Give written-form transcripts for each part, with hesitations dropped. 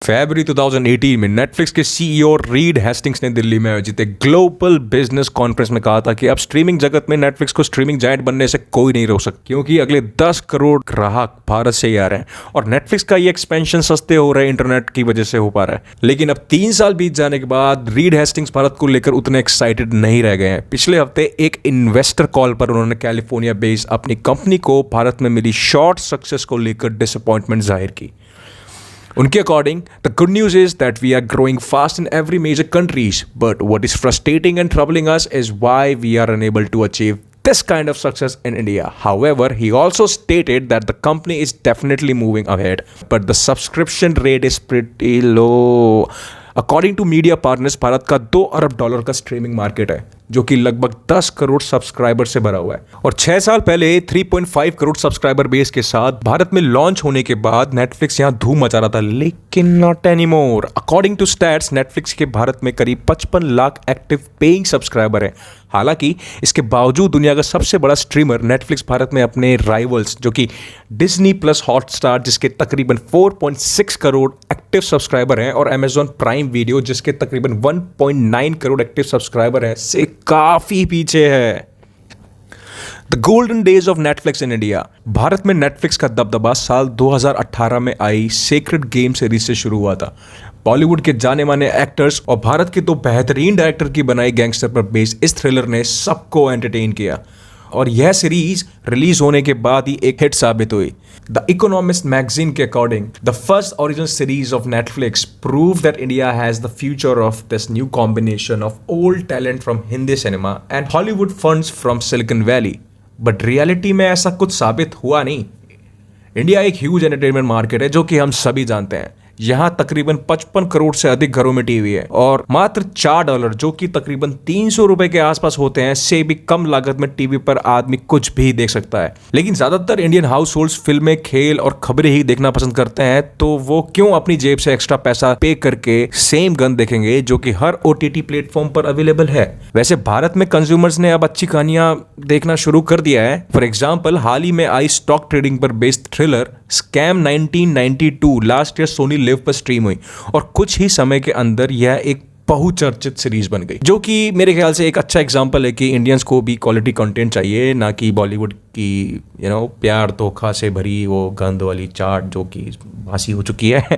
फरवरी 2018 में नेटफ्लिक्स के CEO read Hastings ने दिल्ली में आयोजित एक ग्लोबल बिजनेस कॉन्फ्रेंस में कहा था कि अब स्ट्रीमिंग जगत में नेटफ्लिक्स को स्ट्रीमिंग जायंट बनने से कोई नहीं रोक सकता, क्योंकि अगले 10 करोड़ ग्राहक भारत से ही आ रहे हैं और नेटफ्लिक्स का ये एक्सपेंशन सस्ते हो रहे हैं, इंटरनेट की वजह से हो पा रहा है। लेकिन अब 3 साल बीत जाने के बाद रीड हेस्टिंग्स भारत को लेकर उतने एक्साइटेड नहीं रह गए हैं। पिछले हफ्ते एक इन्वेस्टर कॉल पर उन्होंने कैलिफोर्निया बेस्ड अपनी कंपनी को भारत में मिली शॉर्ट सक्सेस को लेकर डिसअपॉइंटमेंट जाहिर की। उनके according the good news is that we are growing fast in every major countries, but what is frustrating and troubling us is why we are unable to achieve this kind of success in India. However, he also stated that the company is definitely moving ahead, but the subscription rate is pretty low. According to media partners, Bharat का $2 अरब का streaming market है, जो कि लगभग 10 crore subscriber से भरा हुआ है। और 6 साल पहले 3.5 करोड़ सब्सक्राइबर बेस के साथ भारत में लॉन्च होने के बाद नेटफ्लिक्स यहाँ धूम मचा रहा था, लेकिन not any more. According to stats, Netflix के भारत में करीब 55 लाख एक्टिव पेइंग सब्सक्राइबर हैं। हालांकि इसके बावजूद दुनिया का सबसे बड़ा स्ट्रीमर नेटफ्लिक्स भारत में अपने राइवल्स, जो कि डिज्नी प्लस हॉटस्टार जिसके तकरीबन 4.6 करोड़ एक्टिव सब्सक्राइबर हैं, और अमेजॉन प्राइम वीडियो जिसके तकरीबन 1.9 करोड़ एक्टिव सब्सक्राइबर हैं, से काफी पीछे है। The golden days of Netflix in India. Bharat में नेटफ्लिक्स का दबदबा साल 2018 में आई सेक्रेड गेम सीरीज से शुरू हुआ था। बॉलीवुड के जाने माने एक्टर्स और भारत के 2 बेहतरीन डायरेक्टर की बनाई गैंगस्टर पर बेस्ड इस थ्रिलर ने सबको एंटरटेन किया, और यह सीरीज रिलीज होने के बाद ही एक हिट साबित हुई। द इकोनॉमिस्ट मैगजीन के according the first original series of Netflix prove that India has the future of this new combination of old talent from Hindi cinema and Hollywood funds from silicon valley. But reality में ऐसा कुछ साबित हुआ नहीं। India एक huge entertainment market है, जो कि हम सभी जानते हैं। यहाँ तकरीबन 55 करोड़ से अधिक घरों में टीवी है, और मात्र $4, जो कि तकरीबन 300 रुपए के आसपास होते हैं, से भी कम लागत में टीवी पर आदमी कुछ भी देख सकता है। लेकिन ज्यादातर इंडियन हाउस होल्ड्स फिल्में, खेल और खबरें ही देखना पसंद करते हैं, तो वो क्यों अपनी जेब से एक्स्ट्रा पैसा पे करके सेम गन देखेंगे जो कि हर OTT प्लेटफॉर्म पर अवेलेबल है। वैसे भारत में कंज्यूमर्स ने अब अच्छी कहानियां देखना शुरू कर दिया है। फॉर एग्जाम्पल, हाल ही में आई स्टॉक ट्रेडिंग पर based thriller scam 1992 last year Sony Liv पर स्ट्रीम हुई, और कुछ ही समय के अंदर यह एक बहुचर्चित सीरीज बन गई, जो कि मेरे ख्याल से एक अच्छा एग्जांपल है कि इंडियंस को भी क्वालिटी कंटेंट चाहिए, ना कि बॉलीवुड की प्यार धोखा से भरी वो गंद वाली चाट जो कि बासी हो चुकी है।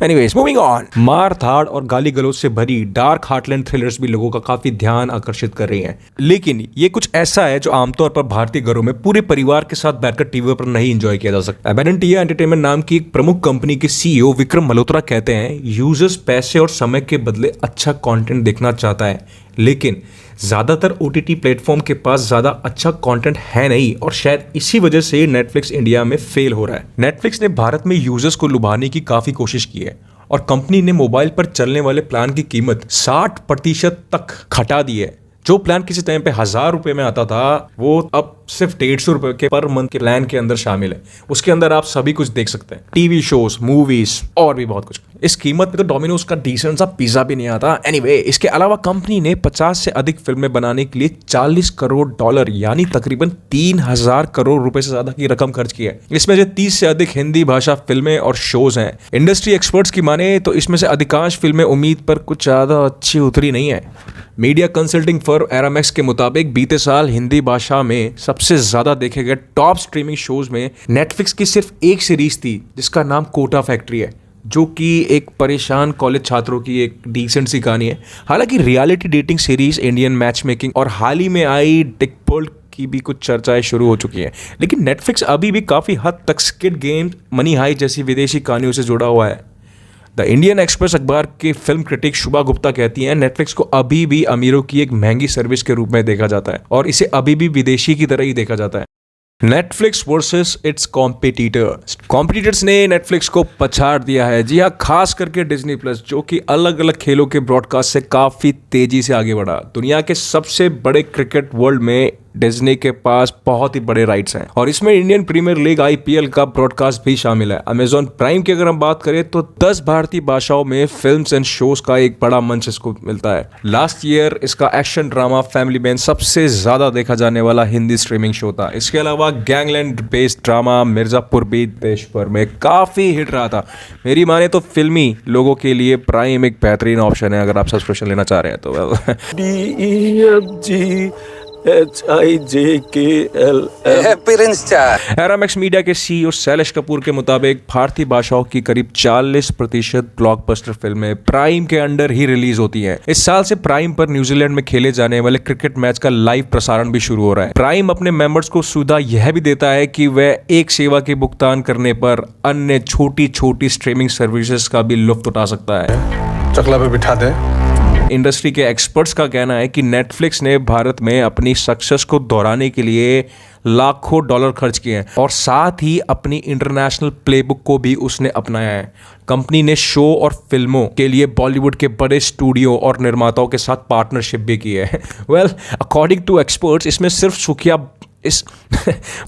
Anyways, moving on. मार धाड़ और गाली गलौज से भरी डार्क हार्टलैंड थ्रिलर्स भी लोगों का काफी ध्यान आकर्षित कर रही हैं, लेकिन ये कुछ ऐसा है जो आमतौर पर भारतीय घरों में पूरे परिवार के साथ बैठकर टीवी पर नहीं एंजॉय किया जा सकता। एबेरेंटिया एंटरटेनमेंट नाम की एक प्रमुख कंपनी के सीईओ विक्रम मल्होत्रा कहते हैं, यूजर्स पैसे और समय के बदले अच्छा कंटेंट देखना चाहता है, लेकिन ज्यादातर OTT प्लेटफॉर्म के पास ज्यादा अच्छा कंटेंट है नहीं, और शायद इसी वजह से नेटफ्लिक्स इंडिया में फेल हो रहा है। नेटफ्लिक्स ने भारत में यूजर्स को लुभाने की काफी कोशिश की है, और कंपनी ने मोबाइल पर चलने वाले प्लान की कीमत 60% तक घटा दी है। जो प्लान किसी टाइम पे 1000 रुपए में आता था, वो अब सिर्फ 150 रुपए के पर मंथ के प्लान के अंदर शामिल है। उसके अंदर आप सभी कुछ देख सकते हैं, टीवी शोज, मूवीज और भी बहुत कुछ। इस कीमत में तो डोमिनोज का डिसेंट सा पिज्जा भी नहीं आता। एनीवे, इसके अलावा कंपनी ने 50 से अधिक फिल्में बनाने के लिए $40 करोड़ यानी तकरीबन 3000 करोड़ रुपए से ज्यादा की रकम खर्च की है। इसमें से 30 से अधिक हिंदी भाषा फिल्में और शोज हैं। इंडस्ट्री एक्सपर्ट्स की माने तो इसमें से अधिकांश फिल्में उम्मीद पर कुछ ज्यादा अच्छी उतरी नहीं है। मीडिया कंसल्टिंग फर्म एरामैक्स के मुताबिक बीते साल हिंदी भाषा में सबसे ज्यादा देखे गए टॉप स्ट्रीमिंग शोज में नेटफ्लिक्स की सिर्फ एक सीरीज थी, जिसका नाम कोटा फैक्ट्री है, जो कि एक परेशान कॉलेज छात्रों की एक डिसेंट सी कहानी है। हालांकि reality dating series, Indian match making और हाल ही में आई डिकपोल्ड की भी कुछ चर्चाएं शुरू हो चुकी हैं, लेकिन नेटफ्लिक्स अभी भी काफी हद तक स्क्विड गेम, मनी हाई जैसी विदेशी कहानियों से जुड़ा हुआ है। द इंडियन एक्सप्रेस अखबार के फिल्म क्रिटिक शुभा गुप्ता कहती हैं, नेटफ्लिक्स को अभी भी अमीरों की एक महंगी सर्विस के रूप में देखा जाता है, और इसे अभी भी विदेशी की तरह ही देखा जाता है। Netflix versus it's competitors. Competitors ने नेटफ्लिक्स को पछाड़ दिया है। जी हाँ, खास करके डिज्नी प्लस, जो कि अलग अलग खेलों के ब्रॉडकास्ट से काफी तेजी से आगे बढ़ा। दुनिया के सबसे बड़े क्रिकेट वर्ल्ड में डिज्नी के पास बहुत ही बड़े राइट्स हैं और इसमें इंडियन प्रीमियर लीग IPL का ब्रॉडकास्ट भी शामिल है। अमेजॉन प्राइम की अगर हम बात करें तो 10 भारतीय भाषाओं में फिल्म्स एंड शोज का एक बड़ा मंच इसको मिलता है। लास्ट ईयर इसका एक्शन ड्रामा फैमिली मैन सबसे ज्यादा देखा जाने वाला हिंदी स्ट्रीमिंग शो था। इसके अलावा gangland based drama Mirzapur beat देश भर में काफी हिट रहा था। मेरी माने तो फिल्मी लोगों के लिए प्राइम एक बेहतरीन ऑप्शन है अगर आप सब्सक्रिप्शन लेना चाह रहे हैं तो। एरामैक्स मीडिया के CEO शैलेश कपूर के मुताबिक भारतीय भाषाओं की करीब 40% ब्लॉकबस्टर फिल्में प्राइम के अंडर ही रिलीज होती हैं। इस साल से प्राइम पर न्यूजीलैंड में खेले जाने वाले क्रिकेट मैच का लाइव प्रसारण भी शुरू हो रहा है। प्राइम अपने मेंबर्स को सुविधा यह भी देता है कि वह एक सेवा के भुगतान करने पर अन्य छोटी छोटी स्ट्रीमिंग सर्विसेज का भी लुत्फ उठा सकता है। चकला पे बिठा दे। इंडस्ट्री के एक्सपर्ट्स का कहना है कि नेटफ्लिक्स ने भारत में अपनी सक्सेस को दोहराने के लिए लाखों डॉलर खर्च किए हैं और साथ ही अपनी इंटरनेशनल प्लेबुक को भी उसने अपनाया है। कंपनी ने शो और फिल्मों के लिए बॉलीवुड के बड़े स्टूडियो और निर्माताओं के साथ पार्टनरशिप भी की है। वेल, अकॉर्डिंग टू एक्सपर्ट्स इसमें सिर्फ इस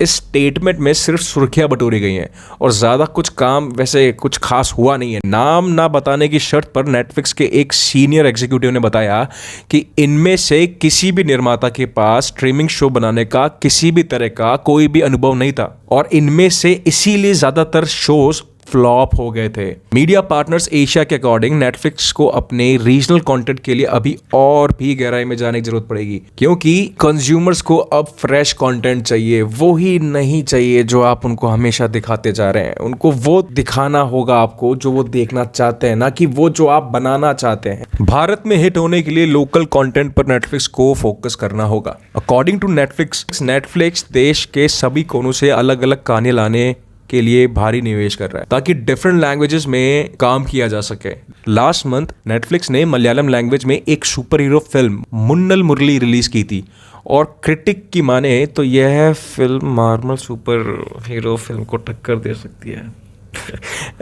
स्टेटमेंट में सिर्फ सुर्खियां बटोरी गई हैं और ज़्यादा कुछ काम वैसे कुछ खास हुआ नहीं है। नाम ना बताने की शर्त पर नेटफ्लिक्स के एक सीनियर एग्जीक्यूटिव ने बताया कि इनमें से किसी भी निर्माता के पास स्ट्रीमिंग शो बनाने का किसी भी तरह का कोई भी अनुभव नहीं था और इनमें से इसीलिए ज़्यादातर शोज फ्लॉप हो गए थे। मीडिया पार्टनर्स एशिया के अकॉर्डिंग नेटफ्लिक्स को अपने रीजनल कंटेंट के लिए अभी और भी गहराई में जाने की जरूरत पड़ेगी क्योंकि कंज्यूमर्स को अब फ्रेश कंटेंट चाहिए। वो ही नहीं चाहिए जो आप उनको हमेशा दिखाते जा रहे हैं। उनको वो दिखाना होगा आपको जो वो देखना चाहते हैं, ना कि वो जो आप बनाना चाहते हैं। भारत में हिट होने के लिए लोकल कंटेंट पर नेटफ्लिक्स को फोकस करना होगा। अकॉर्डिंग टू नेटफ्लिक्स देश के सभी कोनों से अलग अलग कहानी लाने के लिए भारी निवेश कर रहा है ताकि डिफरेंट लैंग्वेजेस में काम किया जा सके। लास्ट मंथ नेटफ्लिक्स ने मलयालम लैंग्वेज में एक सुपर हीरो फिल्म मुन्नल मुरली रिलीज की थी और क्रिटिक की माने तो यह film normal super hero film को टक्कर दे सकती है।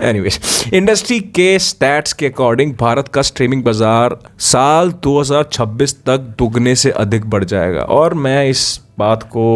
एनीवेज, इंडस्ट्री के स्टैट्स के अकॉर्डिंग भारत का स्ट्रीमिंग बाजार साल 2026 तक दुगने से अधिक बढ़ जाएगा और मैं इस बात को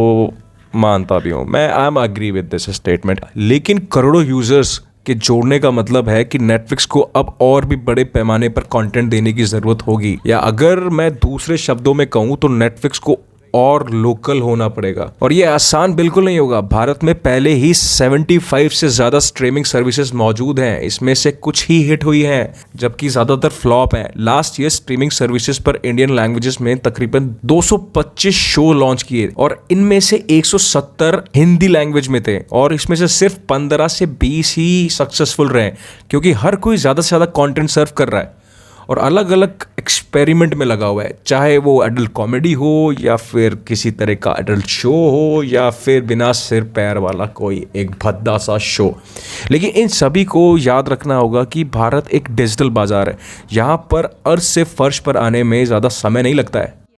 मानता भी हूं। मैं I am agree with this statement. लेकिन करोड़ों यूजर्स के जोड़ने का मतलब है कि नेटफ्लिक्स को अब और भी बड़े पैमाने पर कंटेंट देने की जरूरत होगी, या अगर मैं दूसरे शब्दों में कहूं तो नेटफ्लिक्स को और लोकल होना पड़ेगा और ये आसान बिल्कुल नहीं होगा। भारत में पहले ही 75 से ज्यादा स्ट्रीमिंग सर्विसेज मौजूद हैं। इसमें से कुछ ही हिट हुई हैं जबकि ज्यादातर फ्लॉप हैं। लास्ट ईयर स्ट्रीमिंग सर्विसेज पर इंडियन लैंग्वेजेस में तकरीबन 225 शो लॉन्च किए और इनमें से 170 हिंदी लैंग्वेज में थे और इसमें से सिर्फ 15 से 20 ही सक्सेसफुल रहे क्योंकि हर कोई ज्यादा से ज्यादा कंटेंट सर्व कर रहा है और अलग अलग एक्सपेरिमेंट में लगा हुआ है, चाहे वो एडल्ट कॉमेडी हो या फिर किसी तरह का एडल्ट शो हो या फिर बिना सिर पैर वाला कोई एक भद्दा सा शो। लेकिन इन सभी को याद रखना होगा कि भारत एक डिजिटल बाजार है। यहाँ पर अर्श से फर्श पर आने में ज़्यादा समय नहीं लगता है।